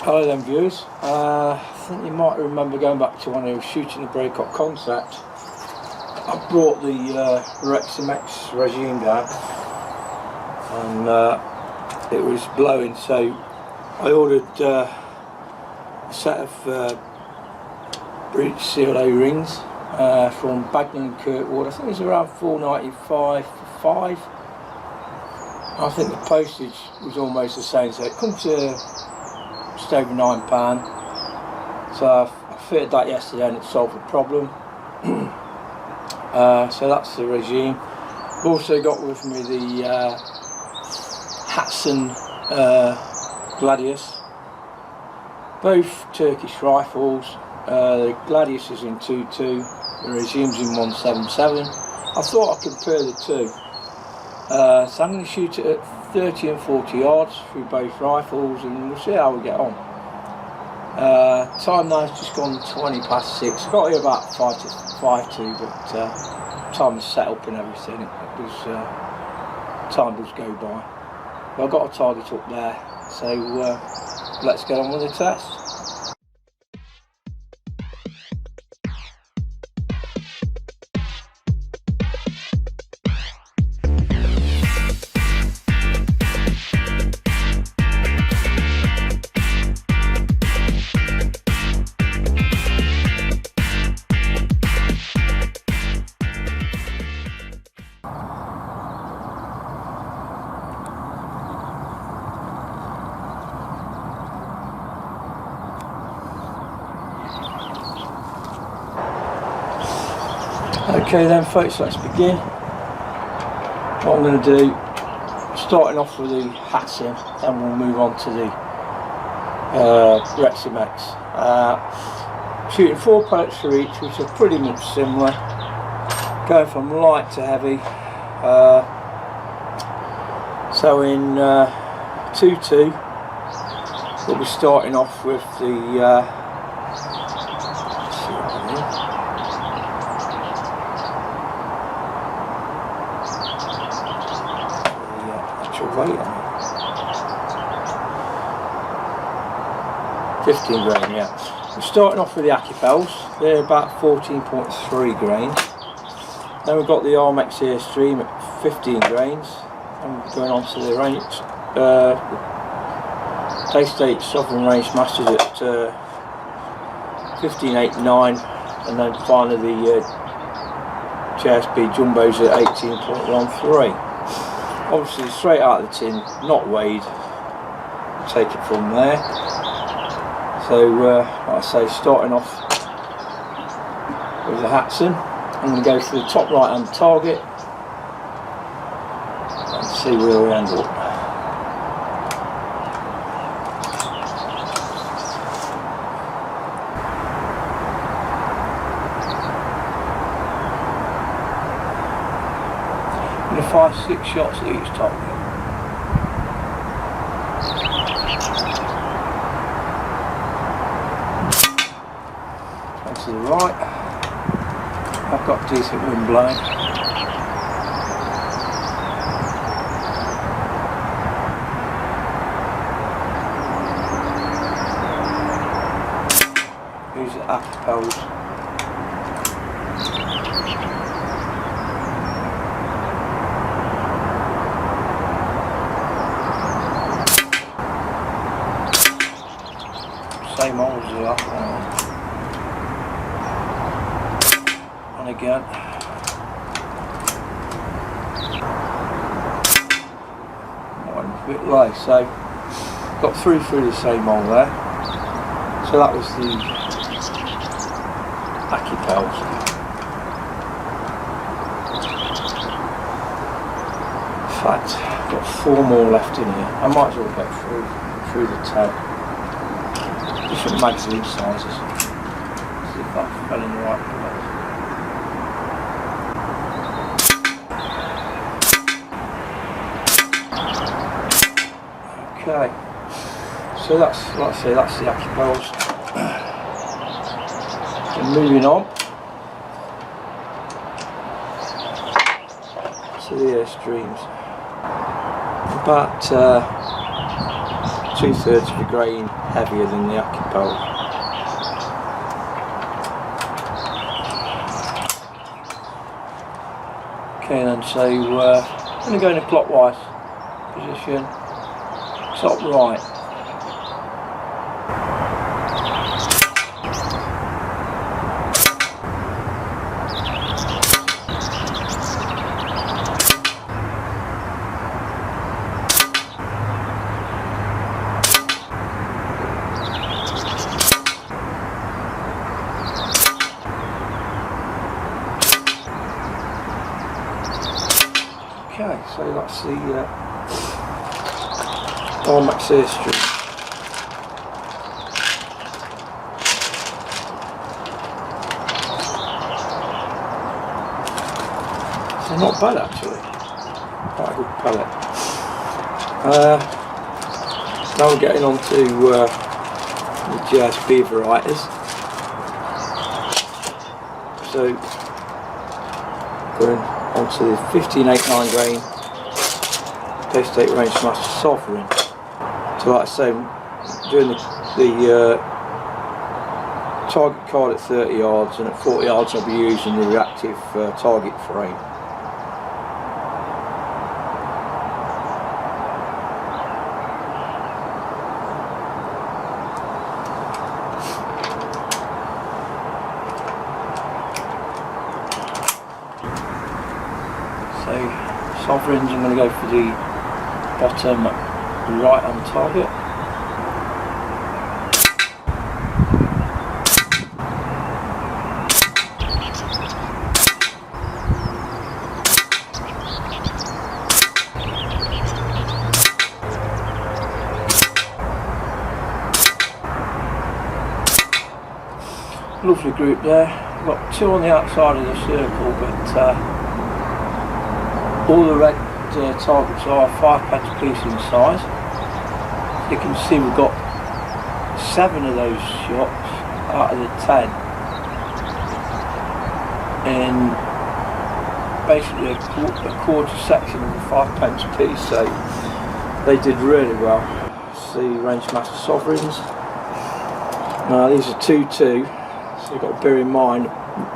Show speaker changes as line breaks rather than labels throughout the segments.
Hello then viewers, I think you might remember going back to when I was shooting the breakout concept. I brought the Reximex Regime down and it was blowing, so I ordered a set of breech seal O-rings from Bagman & Kirkwood. I think it was around £4.95 for 5. I think the postage was almost the same, so it comes to just over £9. So I fitted that yesterday and it solved the problem. So that's the Regime. I've also got with me the Hatsan Gladius, both Turkish rifles. The Gladius is in 2.2, the Regime's in 1.77. I thought I'd compare the two. So I'm going to shoot it at 30 and 40 yards through both rifles and we'll see how we get on. Time now's just gone 20 past 6. Got here about 5 to, but time was set up and everything. It was time does go by. But I've got a target up there, so let's get on with the test. Okay then folks, let's begin. What I'm going to do, starting off with the Hatsan, then we'll move on to the Reximex. Shooting 4 pellets for each, which are pretty much similar. Going from light to heavy. So in 2.2, we'll be starting off with the weight on it. 15 grain, yeah. We're starting off with the Akipels. They're about 14.3 grains. Then we've got the Armex Airstream at 15 grains. And we're going on to the range, K-State Sovereign Range Masters at 15.89, and then finally the JSB Jumbos at 18.13. Obviously straight out of the tin, not weighed. Take it from there. So like I say, starting off with the Hatsan, I'm going to go for the top right hand target and see where we end up. I'm going to fire 6 shots at each target. And to the right, I've got decent wind blowing. These are Akipels. Same old as that one. And again. One a bit low, so got through the same old there. So that was the Akipels. In fact, I've got 4 more left in here. I might as well get through the 10. Different magazine sizes. See if that fell in the right place. Okay, so that's, like I say, that's the Akipels. And moving on to the Airstreams. About 2/3 of a grain heavier than the Akipel. Okay then, so I'm going to go in a clockwise position, top right. Okay, so that's the Reximex Regime. So not bad actually, quite a good pellet. Now we're getting on to the GSB varieties. So going onto the 1589 grain K-State Range Master Sovereign. So like I say, doing the target card at 30 yards, and at 40 yards I'll be using the reactive target frame. So Sovereigns, I'm going to go for the bottom right on target. Lovely group there. I've got two on the outside of the circle, but all the red targets are 5 piece in size. As you can see, we've got 7 of those shots out of the 10 in basically a quarter section of the 5 piece, so they did really well. See, Range Master Sovereigns. Now these are 2-2, so you've got to bear in mind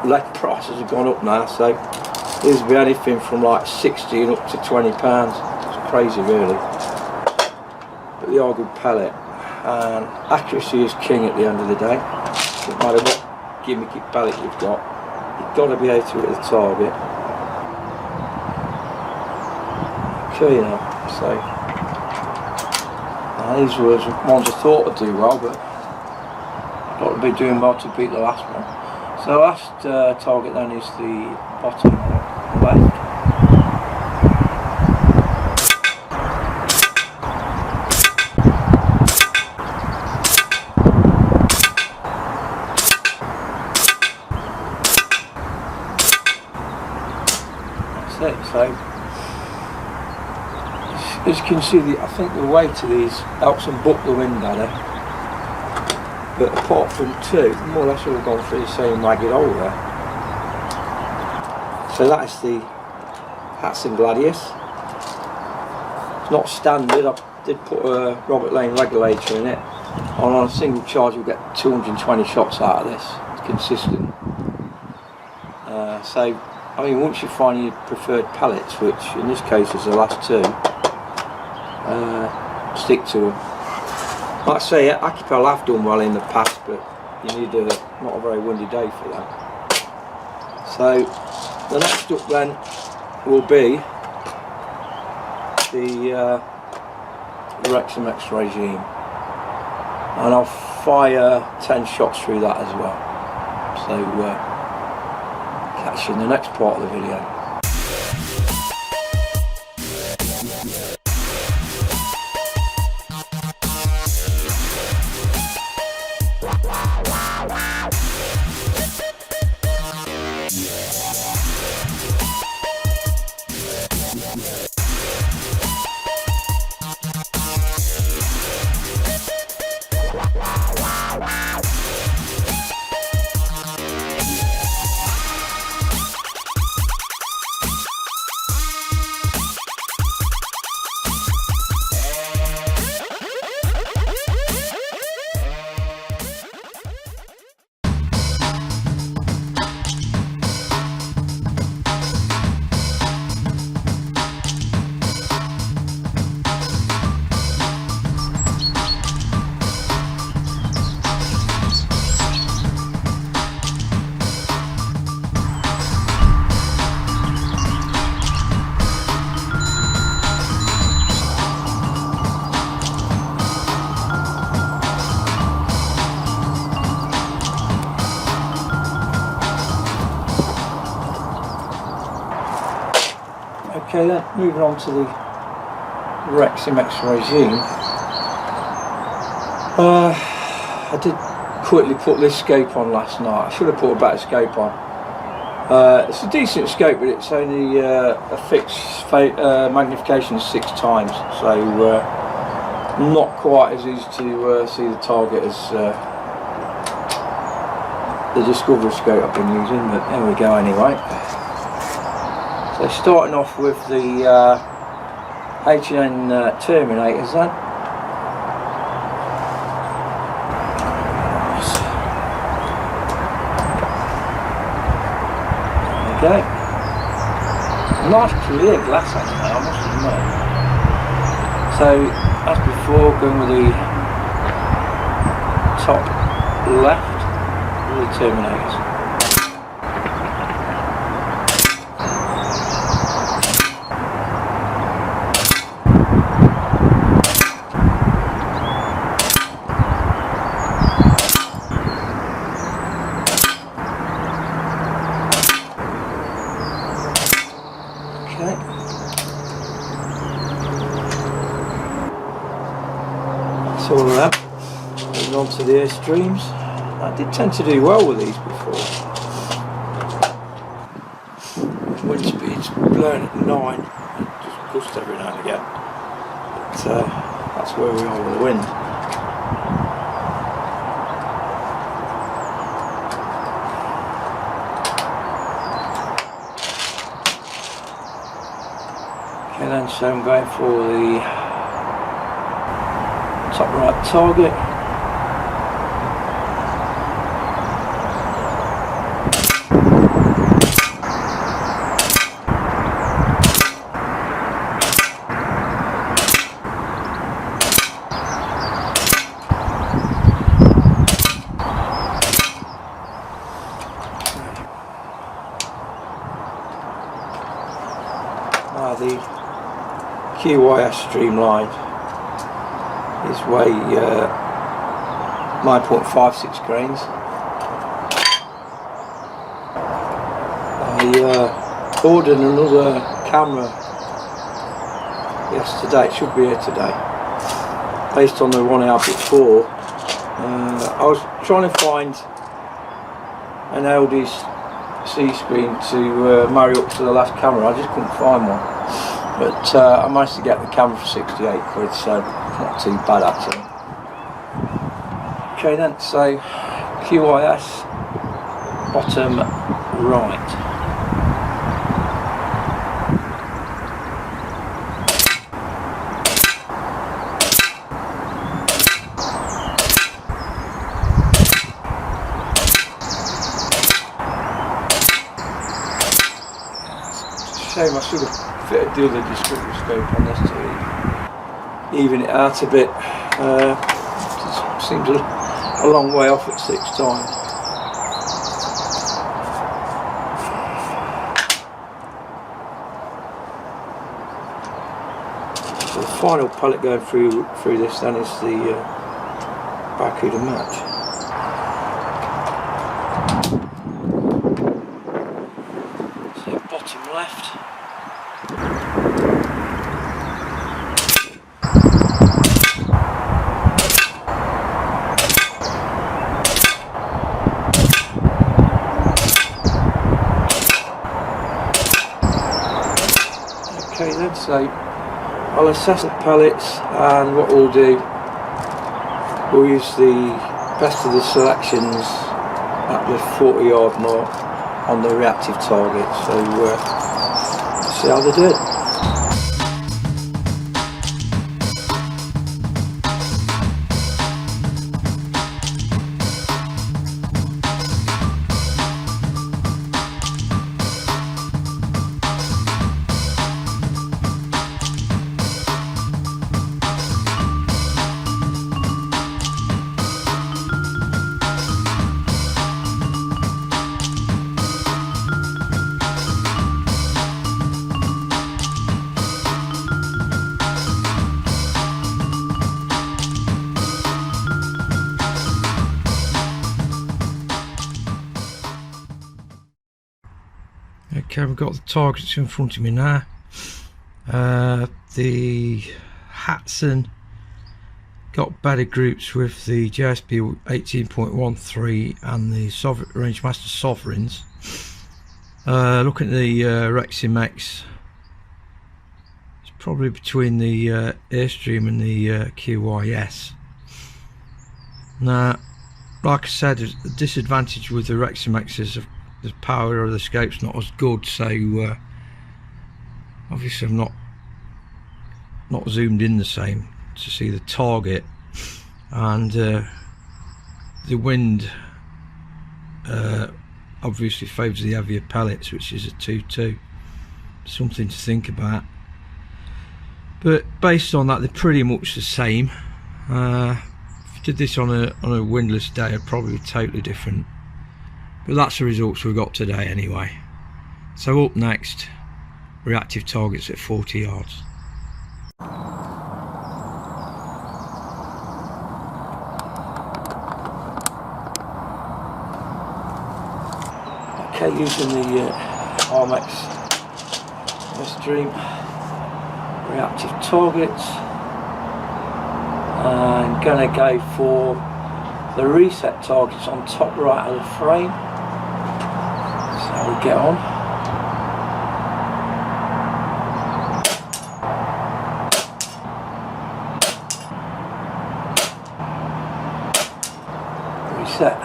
lead prices have gone up now, so these will be anything from like 60 and up to £20. It's crazy really, but they are good pellet, and accuracy is king at the end of the day. No matter what gimmicky pellet you've got to be able to hit the target. Okay now, so these were ones I thought would do well, but I've got to be doing well to beat the last one. So the last target then is the bottom left. That's it. So as you can see, I think the weight of these helps them buck the wind better. But apart from 2, more or less all gone through the same ragged hole there. So that is the Hatsan Gladius. It's not standard. I did put a Robert Lane regulator in it. And on a single charge you'll get 220 shots out of this. It's consistent. So I mean, once you find your preferred pellets, which in this case is the last 2, stick to them. Like I say, Akipel have done well in the past, but you need not a very windy day for that. So the next up then will be the Reximex Regime, and I'll fire 10 shots through that as well. So catch you in the next part of the video. Okay then, moving on to the Reximex Regime. I did quickly put this scope on last night. I should have put a better scope on. It's a decent scope, but it's only a fixed magnification of 6 times, so not quite as easy to see the target as the Discovery scope I've been using, but there we go anyway. So starting off with the H&N terminators then. Okay. Nice clear glass on it, I must admit. So as before, going with the top left of the terminators. That's all of that. Moving on to the Airstreams. I did tend to do well with these before. Wind speed's blowing at 9, just gust every now and again. But that's where we are with the wind. Okay then, so I'm going for the top right target. The QYS streamline is way 9.56 grains. I ordered another camera yesterday, it should be here today, based on the one I had before. I was trying to find an LD C-screen to marry up to the last camera. I just couldn't find one. But I managed to get the camera for 68 quid, so not too bad actually. Okay then, so QYS bottom right. Shame I should have fitted the other Discovery scope on this to even it out a bit. It seems a long way off at 6 times. So the final pellet going through this then is the Barracuda match. So bottom left. Okay then, so I'll assess the pellets, and what we'll do, we'll use the best of the selections at the 40-yard mark on the reactive target, so see how they do. Okay, we've got the targets in front of me now.
The Hatsan got better groups with the JSP 18.13 and the Range Master Sovereigns. Looking at the Reximex, it's probably between the Airstream and the QYS. Now, like I said, the disadvantage with the Reximex is the power of the scope's not as good, so obviously I'm not zoomed in the same to see the target, and the wind obviously favours the heavier pellets, which is a 2-2. Something to think about, but based on that they're pretty much the same. If you did this on a windless day, it'd probably be totally different, but that's the results we got today anyway. So up next, reactive targets at 40 yards.
Okay, using the Reximex Regime reactive targets, and gonna go for the reset targets on top right of the frame. That's how we get on. Reset.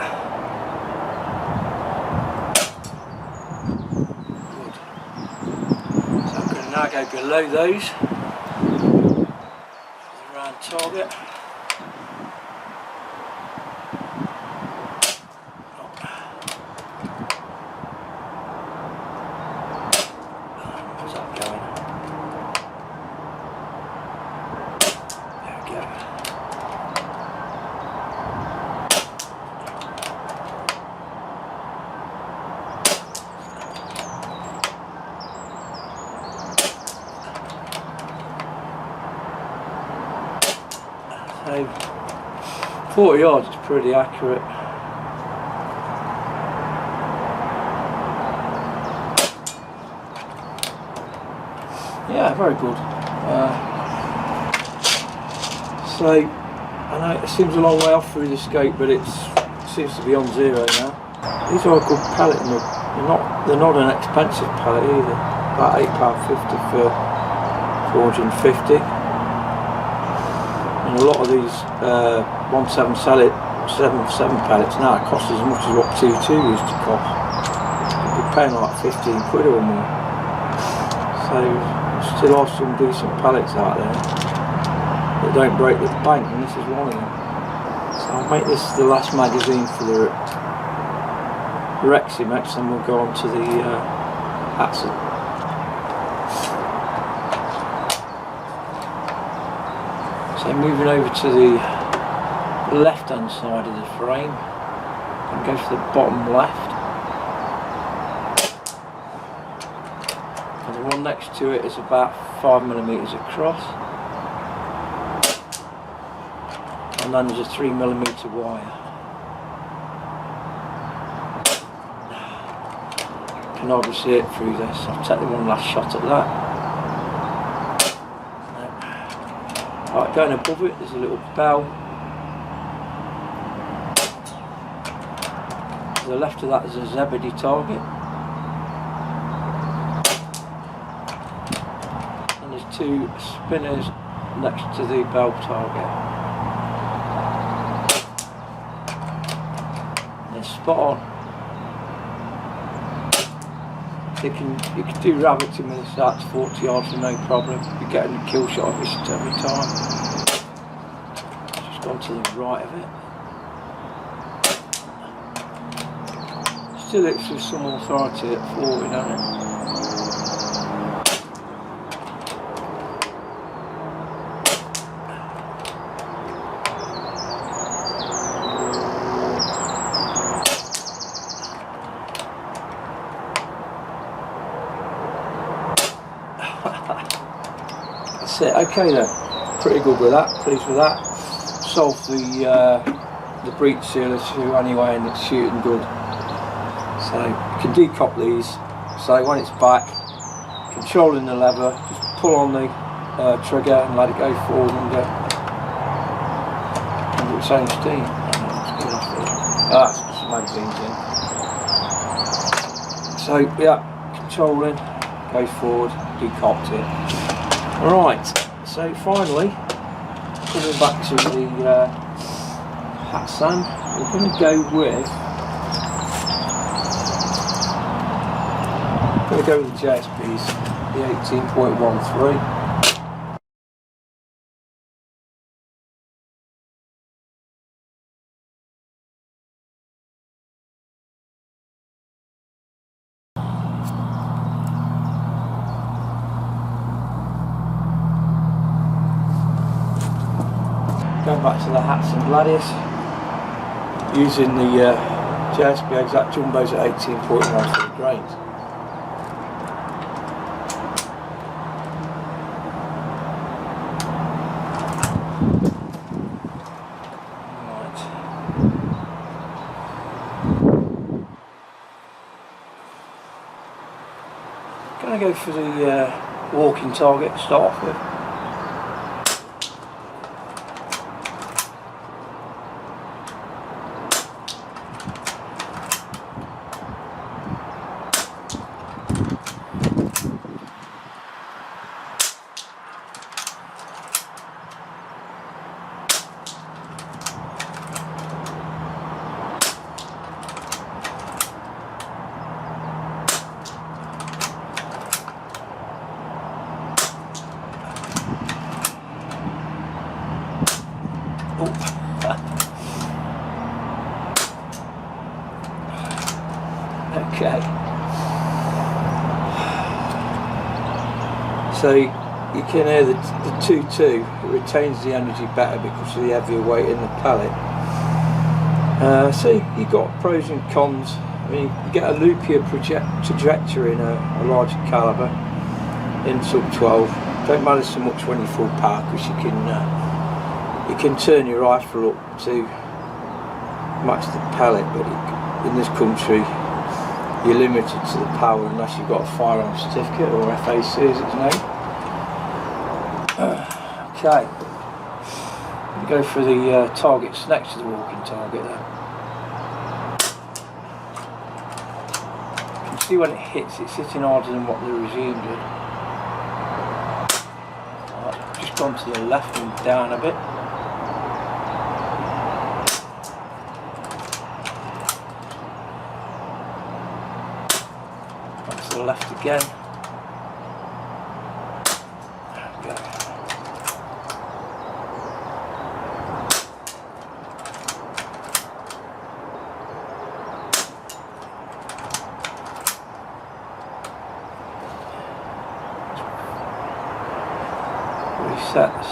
Now go below those for the round target. Where's that going? There we go. So 40 yards is pretty accurate. Yeah, very good. So I know it seems a long way off through the scope, but it seems to be on zero now. These are a good pellet, and they're not an expensive pellet either. About £8.50 for 450. And a lot of these 177 pellets now it costs as much as what 2.2 used to cost. You'd be paying like 15 quid or more. So still are some decent pellets out there that don't break the bank, and this is one of them. So I'll make this the last magazine for the Reximex, and we'll go on to the Hatsan. So moving over to the left hand side of the frame, and go for the bottom left, and the one next to it is about 5mm across, and then there's a 3mm wire. You can hardly see it through this. I'll take one last shot at that. Right, going above it, there's a little bell. To the left of that is a Zebedee target. And there's two spinners next to the bell target. And they're spot on. You can do rabbiting with this out to 40 yards with no problem. You're getting a kill shot of this every time. Just gone to the right of it. Still it's with some authority at 40, doesn't it? That's it. Okay then, pretty good with that, pleased with that. Solved the breech seal issue anyway, and it's shooting good. So you can decop these, so when it's back you can controlling the lever, just pull on the trigger and let it go forward under its own steam. That's just magazines in. So yeah, controlling, go forward, decocked it. Right, so finally, coming back to the Hatsan, we're going to go with the JSPs, the 18.13. Going back to the Hatsan Gladius, using the JSP exact jumbos at 18.13 grains. Going to go for the walking target to start off with. Okay, so you can hear the 2.2, it retains the energy better because of the heavier weight in the pellet. So you've got pros and cons. I mean, you get a loopier trajectory in a larger calibre in sub 12. Don't matter so much when you're full power because you can turn your rifle up to match the pellet, but in this country you're limited to the power unless you've got a firearm certificate, or FAC as it's named. Okay, we go for the targets next to the walking target there. You can see when it hits, it's hitting harder than what the Regime did. Right, just gone to the left and down a bit. To the left again. There we go. Resets.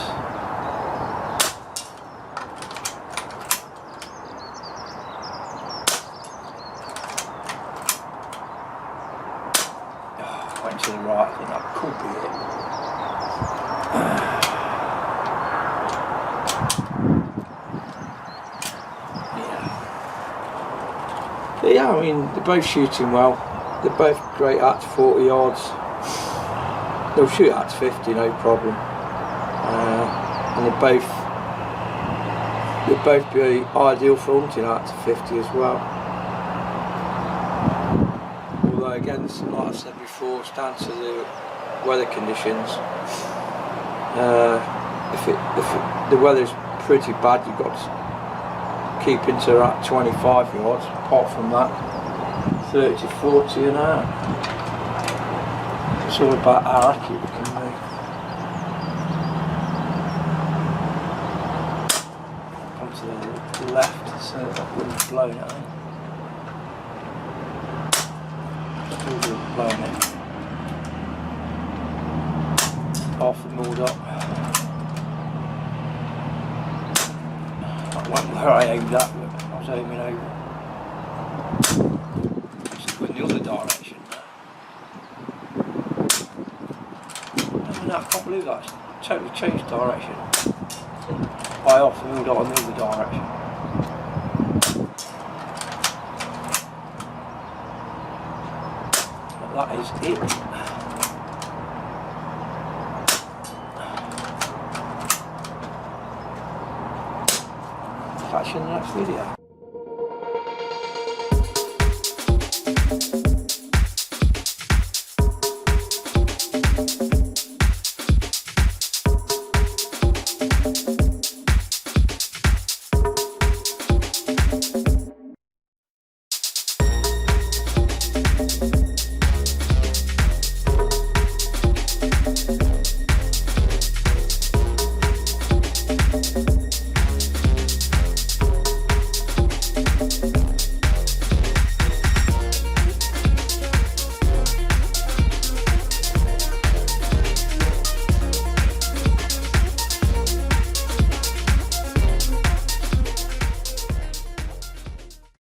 Went to the right, I think that could be it. Yeah. But yeah, I mean, they're both shooting well. They're both great at 40 yards. They'll shoot at 50, no problem. And they'll both be ideal for hunting out to 50 as well. Again, like I said before, it's down to the weather conditions. If the weather's pretty bad, you've got to keep into that 25 yards. Apart from that, 30 to 40 an hour. It's all about how accurate you can be. Come to the left, so that wouldn't blow it out. Blowing it. Half the milled up. That went where I aimed at, but I was aiming over. Just go in the other direction now. I can't believe that. It's totally changed direction. I half the milled up in the other direction. That is it. catch you in the next video.